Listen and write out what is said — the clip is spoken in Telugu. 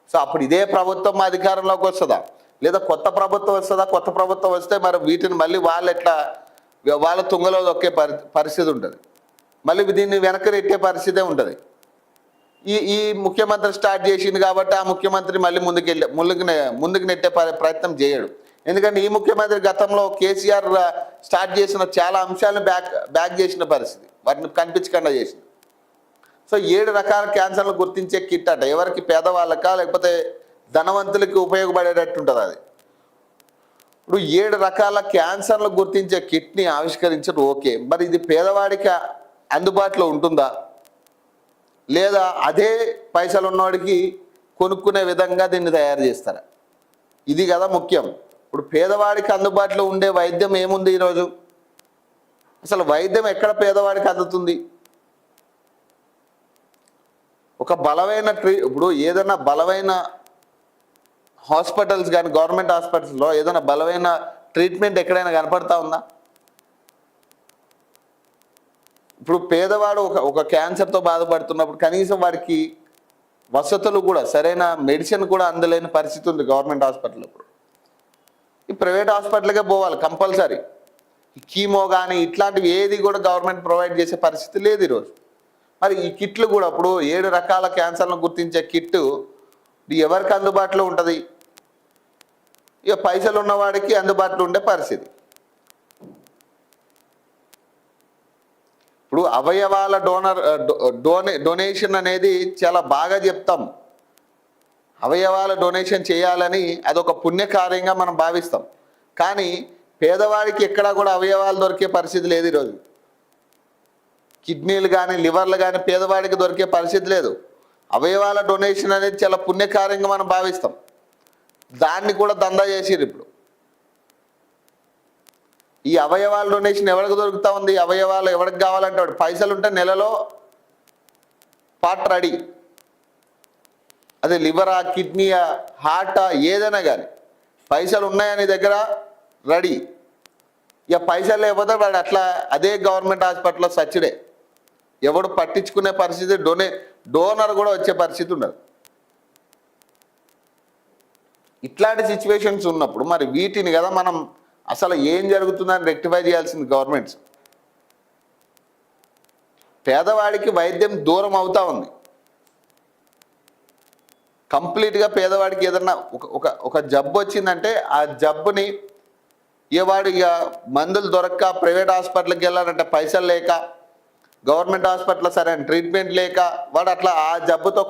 సో అప్పుడు ఇదే ప్రభుత్వం అధికారంలోకి వస్తుందా, లేదా కొత్త ప్రభుత్వం వస్తుందా? కొత్త ప్రభుత్వం వస్తే మరి వీటిని మళ్ళీ వాళ్ళు ఎట్లా వాళ్ళ తుంగలో దొక్కే పరిస్థితి ఉంటుంది, మళ్ళీ దీన్ని వెనక్కి నెట్టే పరిస్థితే ఉంటుంది. ఈ ముఖ్యమంత్రి స్టార్ట్ చేసింది కాబట్టి ఆ ముఖ్యమంత్రి మళ్ళీ ముందుకు నెట్టే ప్రయత్నం చేయడు. ఎందుకంటే ఈ ముఖ్యమంత్రి గతంలో కేసీఆర్ స్టార్ట్ చేసిన చాలా అంశాలను బ్యాక్ చేసిన పరిస్థితి, వాటిని కనిపించకుండా చేసింది. సో 7 రకాల క్యాన్సర్లు గుర్తించే కిట్ అట. ఎవరికి? పేదవాళ్ళకా లేకపోతే ధనవంతులకి ఉపయోగపడేటట్టు ఉంటుంది అది. ఇప్పుడు 7 రకాల క్యాన్సర్లు గుర్తించే కిట్ని ఆవిష్కరించడం ఓకే, మరి ఇది పేదవాడికి అందుబాటులో ఉంటుందా, లేదా అదే పైసలు ఉన్నవాడికి కొనుక్కునే విధంగా దీన్ని తయారు చేస్తారా? ఇది కదా ముఖ్యం. ఇప్పుడు పేదవాడికి అందుబాటులో ఉండే వైద్యం ఏముంది ఈరోజు? అసలు వైద్యం ఎక్కడ పేదవాడికి అందుతుంది? ఒక బలమైన ఇప్పుడు ఏదైనా బలమైన హాస్పిటల్స్ కానీ, గవర్నమెంట్ హాస్పిటల్స్లో ఏదైనా బలమైన ట్రీట్మెంట్ ఎక్కడైనా కనపడతా ఉందా? ఇప్పుడు పేదవాడు ఒక క్యాన్సర్తో బాధపడుతున్నప్పుడు కనీసం వాడికి వసతులు కూడా, సరైన మెడిసిన్ కూడా అందలేని పరిస్థితి ఉంది గవర్నమెంట్ హాస్పిటల్. ఇప్పుడు ఈ ప్రైవేట్ హాస్పిటల్కే పోవాలి కంపల్సరీ. కీమో కానీ ఇట్లాంటివి ఏది కూడా గవర్నమెంట్ ప్రొవైడ్ చేసే పరిస్థితి లేదు ఈరోజు. మరి ఈ కిట్లు కూడా ఇప్పుడు 7 రకాల క్యాన్సర్లను గుర్తించే కిట్టు ఎవరికి అందుబాటులో ఉంటుంది? ఇక పైసలు ఉన్నవాడికి అందుబాటులో ఉండే పరిస్థితి. ఇప్పుడు అవయవాల డొనేషన్ అనేది చాలా బాగా చెప్తాం. అవయవాల డొనేషన్ చేయాలని అదొక పుణ్యకార్యంగా మనం భావిస్తాం. కానీ పేదవాడికి ఎక్కడా కూడా అవయవాలు దొరికే పరిస్థితి లేదు ఈరోజు. కిడ్నీలు కానీ, లివర్లు కానీ పేదవాడికి దొరికే పరిస్థితి లేదు. అవయవాల డొనేషన్ అనేది చాలా పుణ్యకార్యంగా మనం భావిస్తాం. దాన్ని కూడా దందా చేసిరు. ఇప్పుడు ఈ అవయవాల డొనేషన్ ఎవరికి దొరుకుతా ఉంది? అవయవాలు ఎవరికి కావాలంటే వాడు పైసలు ఉంటే నెలలో పార్ట్ రెడీ. అదే లివరా, కిడ్నీయా, హార్టా, ఏదైనా కానీ పైసలు ఉన్నాయని దగ్గర రెడీ. ఇక పైసలు లేకపోతే వాడు అట్లా అదే గవర్నమెంట్ హాస్పిటల్లో సచ్చిడే. ఎవడు పట్టించుకునే పరిస్థితి, డోనర్ కూడా వచ్చే పరిస్థితి ఉండదు. ఇట్లాంటి సిచ్యువేషన్స్ ఉన్నప్పుడు మరి వీటిని కదా మనం అసలు ఏం జరుగుతుందని రెక్టిఫై చేయాల్సింది గవర్నమెంట్స్. పేదవాడికి వైద్యం దూరం అవుతా ఉంది కంప్లీట్గా. పేదవాడికి ఏదన్నా ఒక జబ్బు వచ్చిందంటే ఆ జబ్బుని వాడు ఇక మందులు దొరక్క ప్రైవేట్ హాస్పిటల్కి వెళ్ళాలంటే పైసలు లేక, గవర్నమెంట్ హాస్పిటల్లో సరైన ట్రీట్మెంట్ లేక వాడు అట్లా ఆ జబ్బుతో